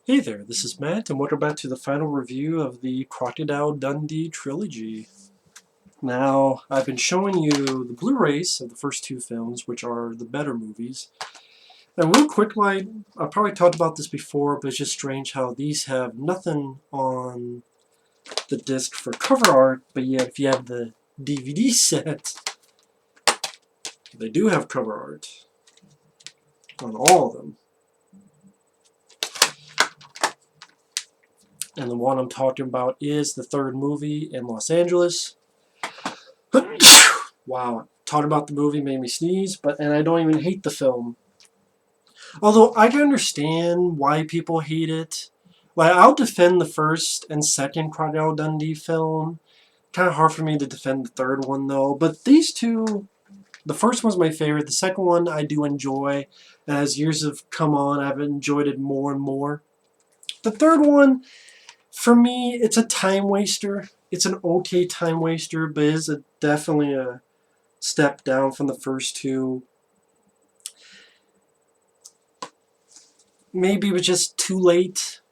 Hey there, this is Matt, and welcome back to the final review of the Crocodile Dundee trilogy. Now, I've been showing you the Blu-rays of the first two films, which are the better movies. And real quick, I probably talked about this before, but it's just strange how these have nothing on the disc for cover art, but yet if you have the DVD set, they do have cover art on all of them. And the one I'm talking about is the third movie in Los Angeles. Wow, talking about the movie made me sneeze, and I don't even hate the film. Although I can understand why people hate it. Like, I'll defend the first and second Crocodile Dundee film. Kind of hard for me to defend the third one though. But these two, the first one's my favorite. The second one I do enjoy. And as years have come on, I've enjoyed it more and more. The third one, for me, it's a time waster. It's an okay time waster, but it's definitely a step down from the first two. Maybe it was just too late.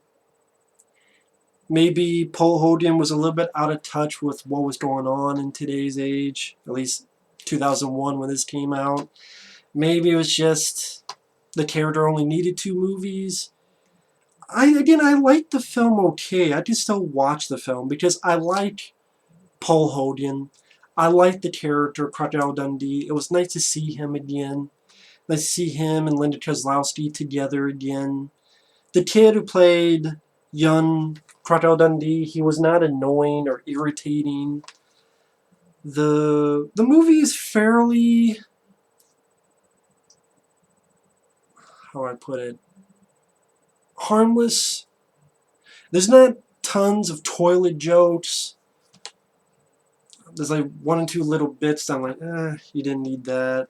Maybe Paul Hogan was a little bit out of touch with what was going on in today's age, at least 2001 when this came out. Maybe it was just the character only needed 2 movies. I like the film okay. I can still watch the film because I like Paul Hogan. I like the character Crocodile Dundee. It was nice to see him again. Nice to see him and Linda Kozlowski together again. The kid who played young Crocodile Dundee, he was not annoying or irritating. The movie is fairly, how do I put it, harmless. There's not tons of toilet jokes. There's like 1 or 2 little bits that I'm like, you didn't need that.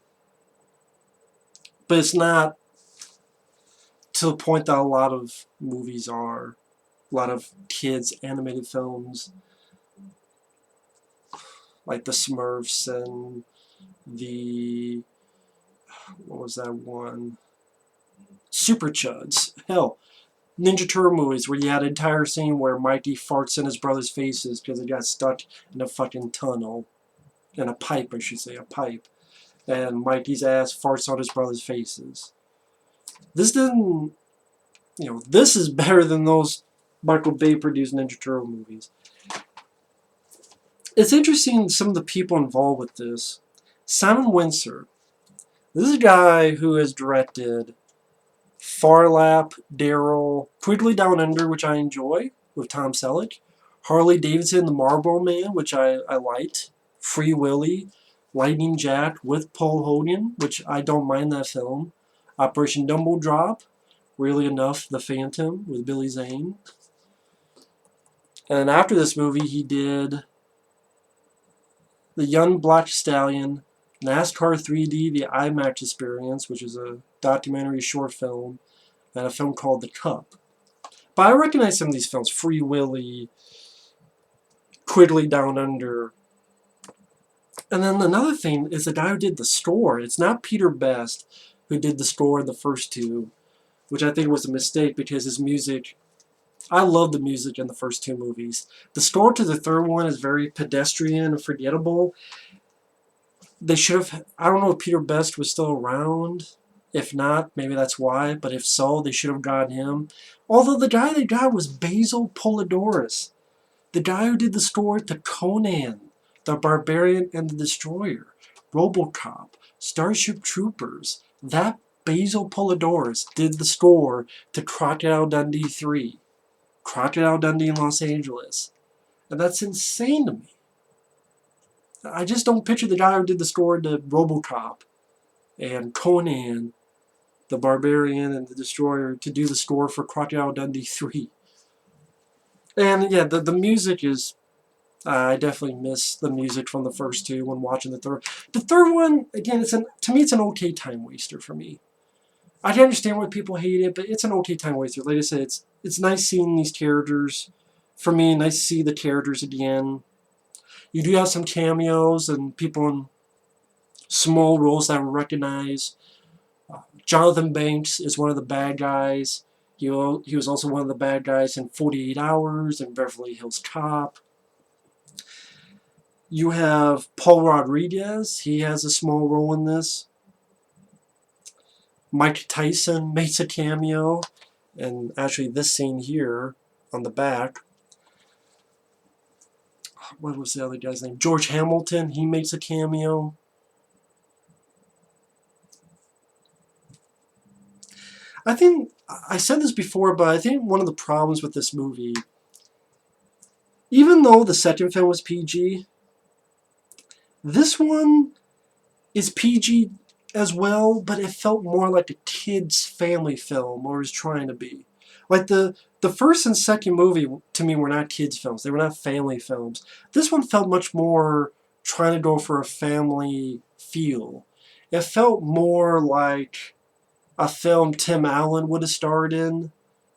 But it's not to the point that a lot of movies are. A lot of kids' animated films, like the Smurfs and what was that one? Super Chuds. Hell, Ninja Turtle movies where you had an entire scene where Mikey farts in his brother's faces because he got stuck in a fucking tunnel. In a pipe, I should say, a pipe. And Mikey's ass farts on his brother's faces. This didn't, this is better than those Michael Bay produced Ninja Turtle movies. It's interesting some of the people involved with this. Simon Wincer. This is a guy who has directed Far Lap, Daryl, Quigley Down Under, which I enjoy, with Tom Selleck, Harley Davidson, The Marlboro Man, which I liked, Free Willy, Lightning Jack with Paul Hogan, which I don't mind that film, Operation Dumbo Drop, Really Enough, The Phantom with Billy Zane. And after this movie, he did The Young Black Stallion, NASCAR 3D, The IMAX Experience, which is a documentary short film, and a film called The Cup. But I recognize some of these films, Free Willy, Quigley Down Under. And then another thing is the guy who did the score. It's not Peter Best who did the score in the first two, which I think was a mistake because his music, I love the music in the first 2 movies. The score to the third one is very pedestrian and forgettable. They should have, I don't know if Peter Best was still around. If not, maybe that's why, but if so, they should have gotten him. Although the guy they got was Basil Polidoris, the guy who did the score to Conan, The Barbarian and the Destroyer, RoboCop, Starship Troopers. That Basil Polidoris did the score to Crocodile Dundee III, Crocodile Dundee in Los Angeles. And that's insane to me. I just don't picture the guy who did the score to RoboCop and Conan, The Barbarian and the Destroyer, to do the score for Crocodile Dundee III. And yeah, the music is, I definitely miss the music from the first 2 when watching the third. The third one, again, to me it's an okay time waster for me. I can understand why people hate it, but it's an okay time waster. Like I said, it's nice seeing these characters. For me, nice to see the characters again. You do have some cameos and people in small roles that I recognize. Jonathan Banks is one of the bad guys. He was also one of the bad guys in 48 Hours and Beverly Hills Cop. You have Paul Rodriguez. He has a small role in this. Mike Tyson makes a cameo. And actually this scene here on the back. What was the other guy's name? George Hamilton. He makes a cameo. I think, I said this before, but I think one of the problems with this movie, even though the second film was PG, this one is PG as well, but it felt more like a kid's family film, or is trying to be. Like the first and second movie, to me, were not kids' films. They were not family films. This one felt much more trying to go for a family feel. It felt more like a film Tim Allen would have starred in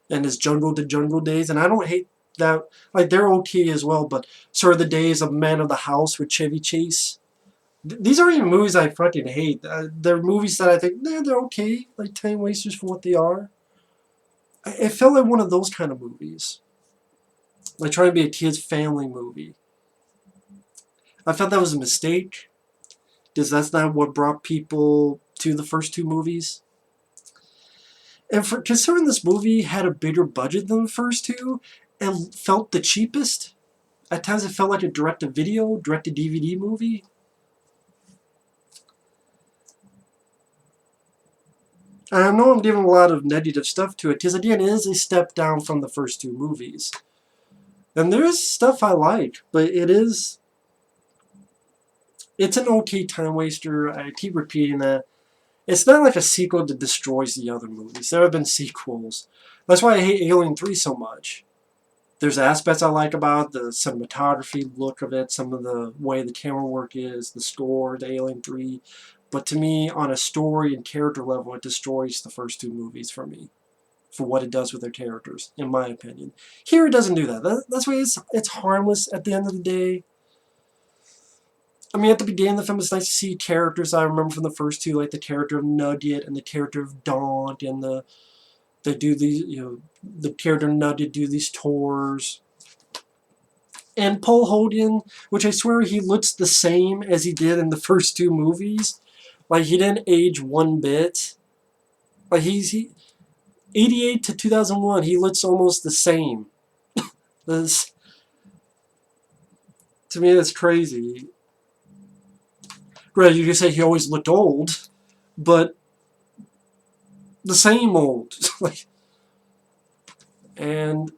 his Jungle to Jungle days. And I don't hate that. Like, they're okay as well, but sort of the days of Man of the House with Chevy Chase. These aren't even movies I fucking hate. They're movies that I think, they're okay. Like, time wasters for what they are. It felt like one of those kind of movies. Like trying to be a kid's family movie. I felt that was a mistake. Because that's not what brought people to the first two movies. And for considering this movie had a bigger budget than the first two, and felt the cheapest, at times it felt like a direct-to-video, direct-to-DVD movie. I know I'm giving a lot of negative stuff to it, because again, it is a step down from the first two movies. And there is stuff I like, but it's an okay time waster. I keep repeating that. It's not like a sequel that destroys the other movies. There have been sequels. That's why I hate Alien 3 so much. There's aspects I like about the cinematography, look of it, some of the way the camera work is, the score, the Alien 3. But to me, on a story and character level, it destroys the first two movies for me. For what it does with their characters, in my opinion. Here it doesn't do that. That's why it's harmless at the end of the day. I mean, at the beginning of the film, it's nice to see characters I remember from the first two, like the character of Nugget and the character of Daunt, and they do these, the character of Nugget do these tours. And Paul Hogan, which I swear he looks the same as he did in the first two movies. Like, he didn't age one bit. Like, he 88 to 2001, he looks almost the same. To me, that's crazy. Right, you can say he always looked old, but the same old. And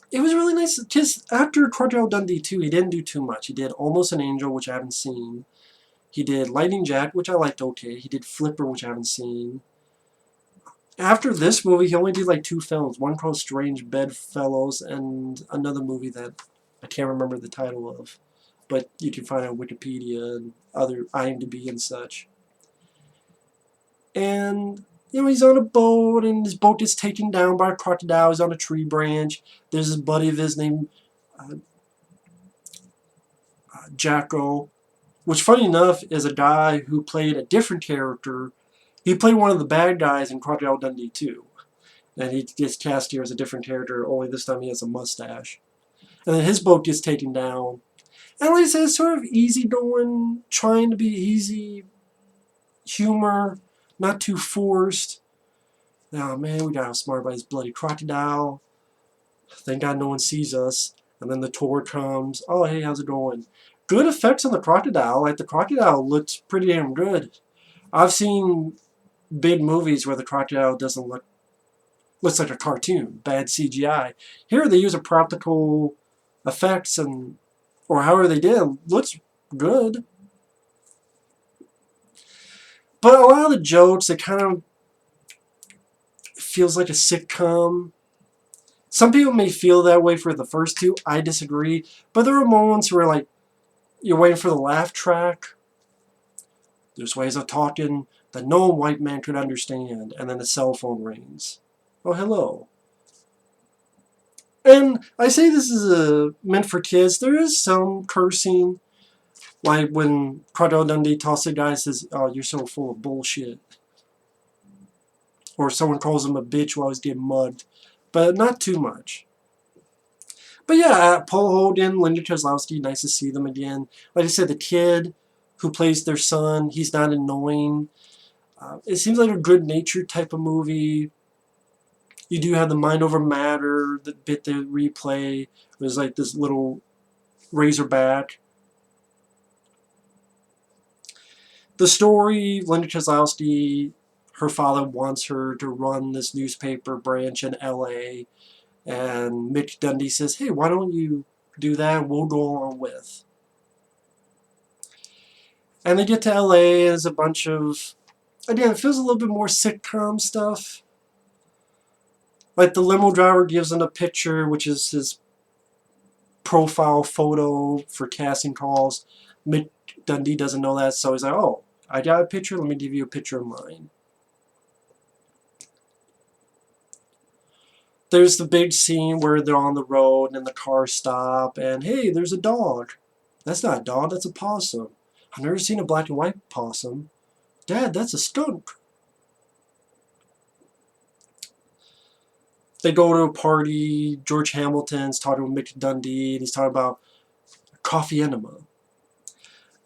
it was really nice, because after Crocodile Dundee II, he didn't do too much. He did Almost an Angel, which I haven't seen. He did Lightning Jack, which I liked okay. He did Flipper, which I haven't seen. After this movie, he only did like two films. One called Strange Bedfellows, and another movie that I can't remember the title of. But you can find it on Wikipedia and other IMDb and such. And, he's on a boat, and his boat gets taken down by a crocodile. He's on a tree branch. There's this buddy of his named Jacko, which, funny enough, is a guy who played a different character. He played one of the bad guys in Crocodile Dundee II. And he gets cast here as a different character, only this time he has a mustache. And then his boat gets taken down. And like I said, it's sort of easygoing, trying to be easy humor, not too forced. Oh man, we got outsmarted by this bloody crocodile. Thank God no one sees us. And then the tour comes. Oh, hey, how's it going? Good effects on the crocodile. Like, the crocodile looks pretty damn good. I've seen big movies where the crocodile doesn't looks like a cartoon, bad CGI. Here they use a practical effects, and or however they did, looks good. But a lot of the jokes, it kind of feels like a sitcom. Some people may feel that way for the first two. I disagree. But there are moments where, like, you're waiting for the laugh track. There's ways of talking that no white man could understand. And then the cell phone rings. Oh, hello. And I say this is meant for kids. There is some cursing. Like when Crocodile Dundee tosses the guy and says, oh, you're so full of bullshit. Or someone calls him a bitch while he's getting mugged. But not too much. But yeah, Paul Hogan, Linda Kozlowski, nice to see them again. Like I said, the kid who plays their son, he's not annoying. It seems like a good-natured type of movie. You do have the mind over matter, the bit they replay. There's like this little razorback. The story, Linda Kozlowski, her father wants her to run this newspaper branch in LA. And Mick Dundee says, hey, why don't you do that? We'll go along with. And they get to LA, and there's a bunch of, again, it feels a little bit more sitcom stuff. Like the limo driver gives him a picture, which is his profile photo for casting calls. Mick Dundee doesn't know that, so he's like, oh, I got a picture, let me give you a picture of mine. There's the big scene where they're on the road and the cars stop, and hey, there's a dog. That's not a dog, that's a possum. I've never seen a black and white possum. Dad, that's a skunk. They go to a party, George Hamilton's talking with Mick Dundee, and he's talking about coffee enema.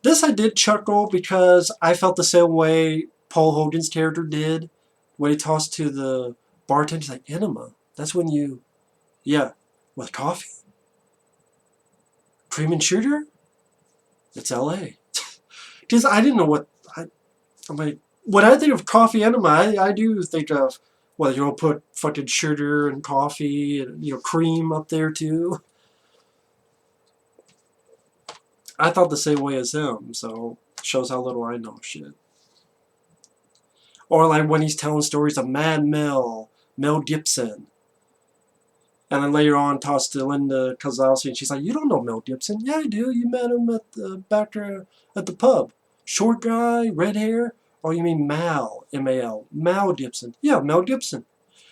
This I did chuckle because I felt the same way Paul Hogan's character did when he tossed to the bartender. He's like, enema? That's when you, yeah, with coffee? Cream and sugar? It's LA. Because I didn't know what, I'm like, when I think of coffee enema, I do think of, well, you'll put fucking sugar and coffee and, you know, cream up there too. I thought the same way as him, so shows how little I know shit. Or like when he's telling stories of Mad Mel Gibson. And then later on, tossed to Linda Kozlowski, and she's like, you don't know Mel Gibson. Yeah, I do. You met him at the back there at the pub. Short guy, red hair. Oh, you mean Mal, M-A-L. Mal Gibson. Yeah, Mel Gibson.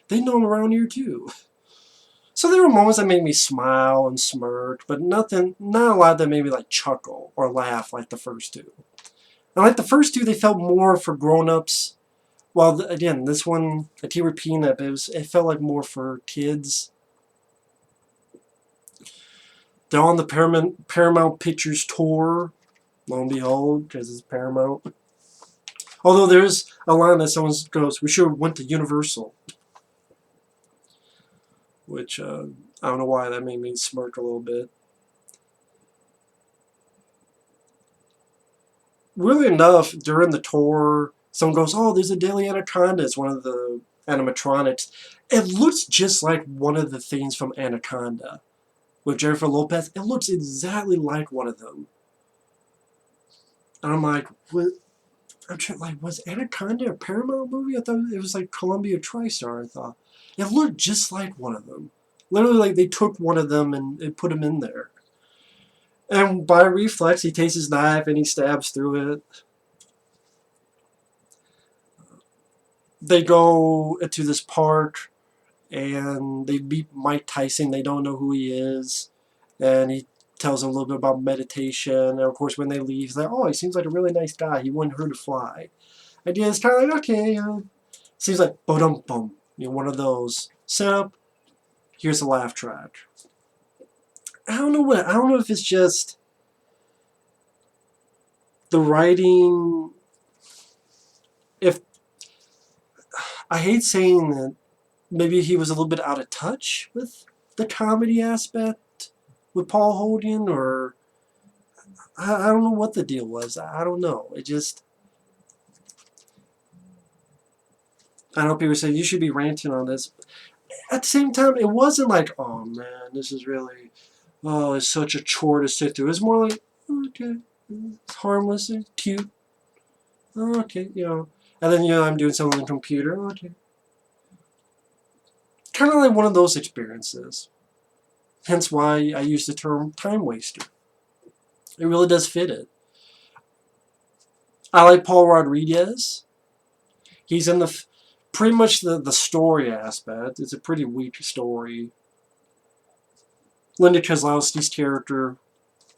They know him around here, too. So there were moments that made me smile and smirk, but not a lot that made me like chuckle or laugh like the first two. And like the first two, they felt more for grown-ups. Well, again, this one, I keep repeating that, but it felt like more for kids. They're on the Paramount Pictures tour, lo and behold, because it's Paramount. Although there's a line that someone goes, we should have went to Universal. Which, I don't know why that made me smirk a little bit. Really enough, during the tour, someone goes, oh, there's a Daily Anaconda. It's one of the animatronics. It looks just like one of the things from Anaconda. With Jennifer Lopez, it looks exactly like one of them. And I'm like, what? I'm trying, like, was Anaconda a Paramount movie? I thought it was like Columbia TriStar, I thought. It looked just like one of them. Literally, like, they took one of them and put him in there. And by reflex, he takes his knife and he stabs through it. They go into this park and they meet Mike Tyson. They don't know who he is. And he tells them a little bit about meditation. And of course, when they leave, he's like, oh, he seems like a really nice guy. He wouldn't hurt a fly. Idea is kind of like, okay, seems like, ba-dum-bum. You know, one of those. Setup, here's a laugh track. I don't know if it's just the writing. If I hate saying that maybe he was a little bit out of touch with the comedy aspect with Paul Hogan, or I don't know what the deal was. I don't know. It just, I know people say you should be ranting on this. At the same time, it wasn't like, oh man, this is really, oh, it's such a chore to sit through. It's more like, okay, it's harmless, it's cute. Oh, okay, you know. And then, you know, I'm doing something on the computer. Okay. Kind of like one of those experiences. Hence why I use the term time waster. It really does fit it. I like Paul Rodriguez. He's in the pretty much the story aspect. It's a pretty weak story. Linda Kozlowski's character,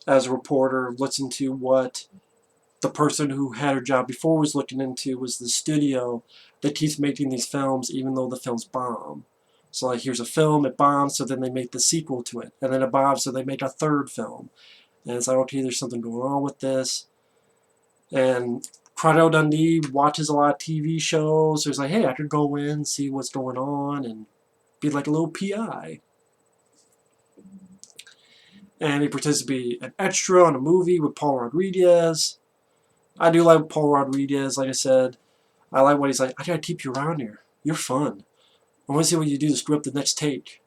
as a reporter, looks into what the person who had her job before was looking into, was the studio that keeps making these films even though the films bomb. So like here's a film, it bombs, so then they make the sequel to it. And then it bombs, so they make a third film. And it's like, okay, there's something going on with this. And Crocodile Dundee watches a lot of TV shows. So he's like, hey, I could go in, see what's going on, and be like a little PI. And he pretends to be an extra on a movie with Paul Rodriguez. I do like Paul Rodriguez, like I said. I like what he's like, I gotta keep you around here. You're fun. I want to see what you do to screw up the next take.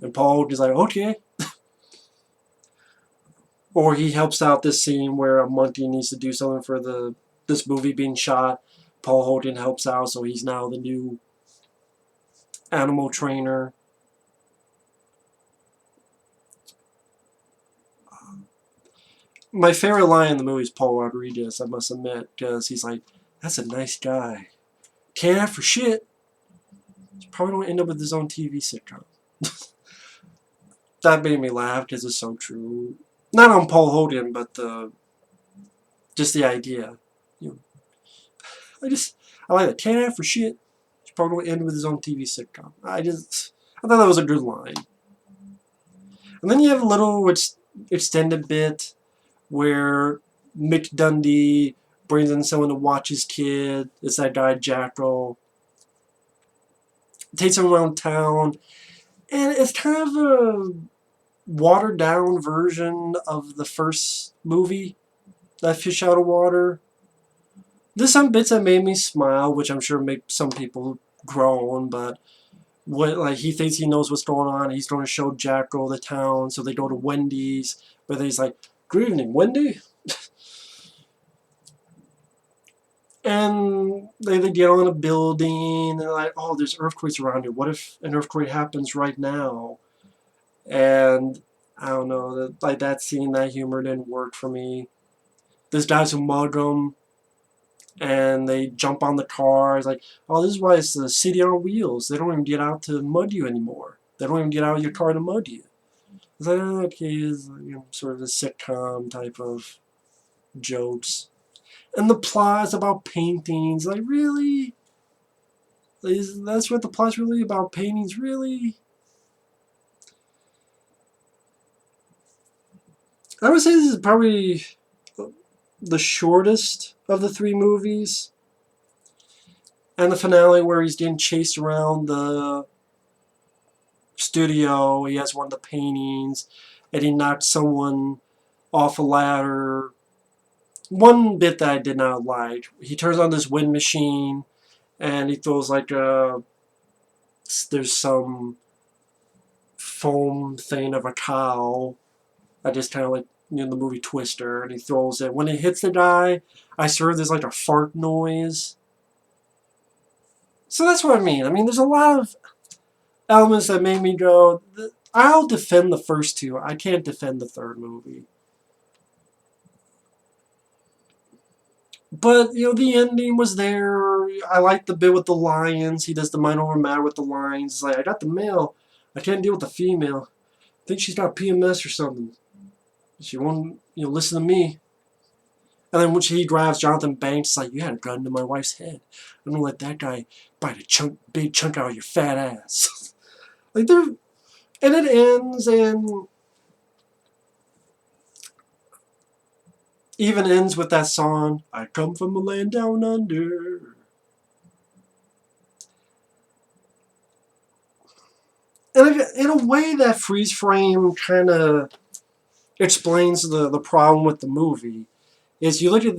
And Paul Hogan's like, okay. Or he helps out this scene where a monkey needs to do something for this movie being shot. Paul Hogan helps out, so he's now the new animal trainer. My favorite line in the movie is Paul Rodriguez, I must admit, because he's like, that's a nice guy. Can't act for shit. He probably don't end up with his own TV sitcom. That made me laugh because it's so true. Not on Paul Hogan, but just the idea. You know, I like that. Can't act for shit. He probably don't end with his own TV sitcom. I thought that was a good line. And then you have a little extended bit where Mick Dundee brings in someone to watch his kid. It's that guy, Jackal. Takes him around town. And it's kind of a watered down version of the first movie, that Fish Out of Water. There's some bits that made me smile, which I'm sure make some people groan, but like he thinks he knows what's going on. He's going to show Jackal the town, so they go to Wendy's, but he's like, good evening, Wendy. And they get on a building, and they're like, oh, there's earthquakes around here. What if an earthquake happens right now? And I don't know, like that scene, that humor didn't work for me. There's guys who mug them, and they jump on the car. It's like, oh, this is why it's the city on wheels. They don't even get out to mud you anymore. They don't even get out of your car to mud you. It's like, oh, okay, it's, you know, sort of a sitcom type of jokes. And the plot is about paintings. Like, really? That's what the plot's really about? Paintings? Really? I would say this is probably the shortest of the three movies. And the finale where he's getting chased around the studio. He has one of the paintings. And he knocks someone off a ladder. One bit that I did not like, he turns on this wind machine and he throws like there's some foam thing of a cow. I just kind of like, you know, the movie Twister, and he throws it. When it hits the guy, I swear there's like a fart noise. So that's what I mean. I mean, there's a lot of elements that made me go, I'll defend the first two. I can't defend the third movie. But, you know, the ending was there. I like the bit with the lions. He does the mind over matter with the lions. It's like, I got the male. I can't deal with the female. I think she's got PMS or something. She won't, you know, listen to me. And then when he grabs Jonathan Banks, it's like, you had a gun to my wife's head. I'm gonna let that guy bite a big chunk out of your fat ass. Like, they're... And it ends, and... even ends with that song, I come from a land down under. And in a way, that freeze frame kind of explains the problem with the movie. Is you look at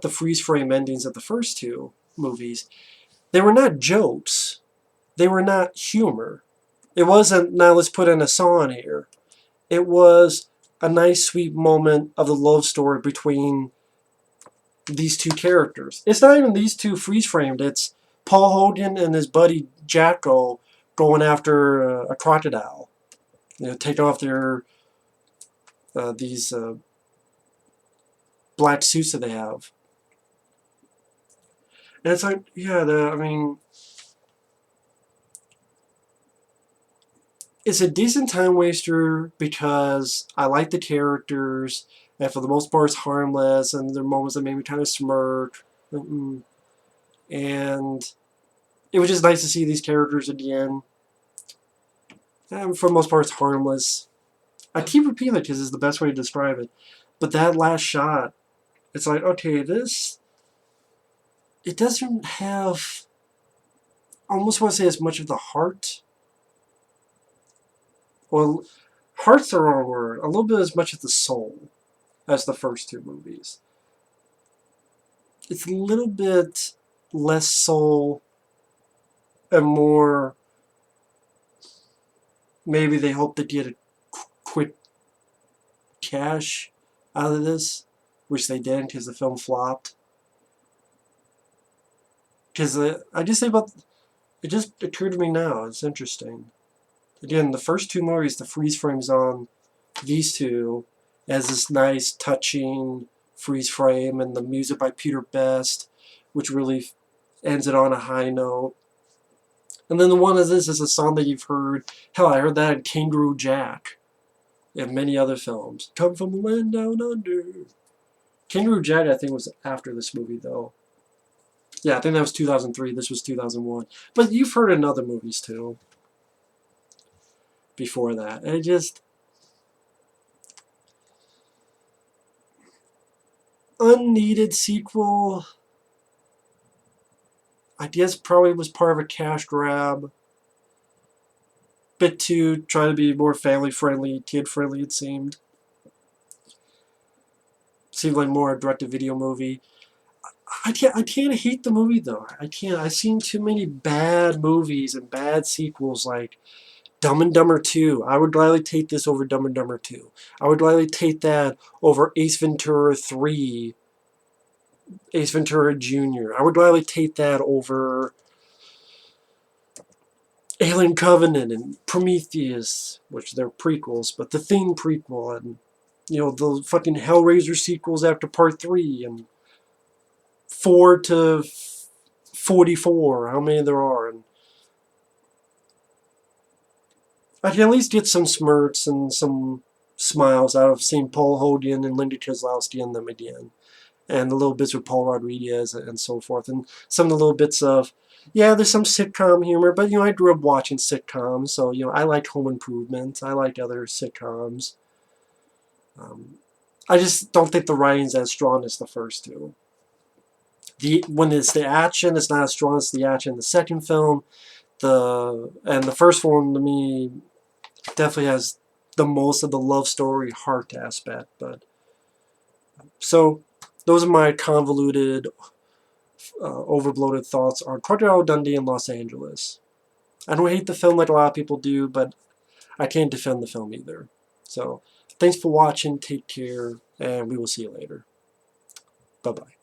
the freeze frame endings of the first two movies, they were not jokes. They were not humor. It wasn't, now let's put in a song here. It was a nice, sweet moment of the love story between these two characters. It's not even these two freeze-framed. It's Paul Hogan and his buddy Jackal going after a crocodile. You know, taking off their these black suits that they have. And it's like, yeah, I mean, it's a decent time waster because I like the characters, and for the most part it's harmless, and there are moments that made me kind of smirk. and it was just nice to see these characters again. And for the most part, it's harmless. I keep repeating it because it's the best way to describe it. But that last shot, it's like, okay, this, it doesn't have, I almost want to say as much of the heart. Well, heart's the wrong word. A little bit as much of the soul as the first two movies. It's a little bit less soul and more, maybe they hope to get a quick cash out of this, which they didn't because the film flopped. Because I just say about, it just occurred to me now, it's interesting. Again, the first two movies, the freeze frames on these two as this nice, touching freeze frame, and the music by Peter Best, which really ends it on a high note. And then the one of this is a song that you've heard. Hell, I heard that in Kangaroo Jack and many other films. Come from the land down under. Kangaroo Jack, I think, was after this movie, though. Yeah, I think that was 2003. This was 2001. But you've heard it in other movies, too. Before that. And it just... unneeded sequel. I guess probably was part of a cash grab. Bit too, try to be more family-friendly, kid-friendly, it seemed. Seemed like more a direct-to-video movie. I can't hate the movie, though. I can't. I've seen too many bad movies and bad sequels, like Dumb and Dumber 2. I would gladly take this over Dumb and Dumber 2. I would gladly take that over Ace Ventura 3, Ace Ventura Jr. I would gladly take that over Alien Covenant and Prometheus, which they're prequels, but the Thing prequel, and, you know, the fucking Hellraiser sequels after Part 3, and 4 to 44, how many there are, and I can at least get some smirks and some smiles out of seeing Paul Hogan and Linda Kozlowski in them again. And the little bits with Paul Rodriguez and so forth. And some of the little bits of, yeah, there's some sitcom humor, but, you know, I grew up watching sitcoms, so, you know, I liked Home Improvement. I liked other sitcoms. I just don't think the writing's as strong as the first two. When it's the action, it's not as strong as the action in the second film. And the first one, to me, definitely has the most of the love story heart aspect. But so those are my convoluted, overbloated thoughts on Crocodile Dundee in Los Angeles. I don't hate the film like a lot of people do, but I can't defend the film either. So thanks for watching. Take care, and we will see you later. Bye-bye.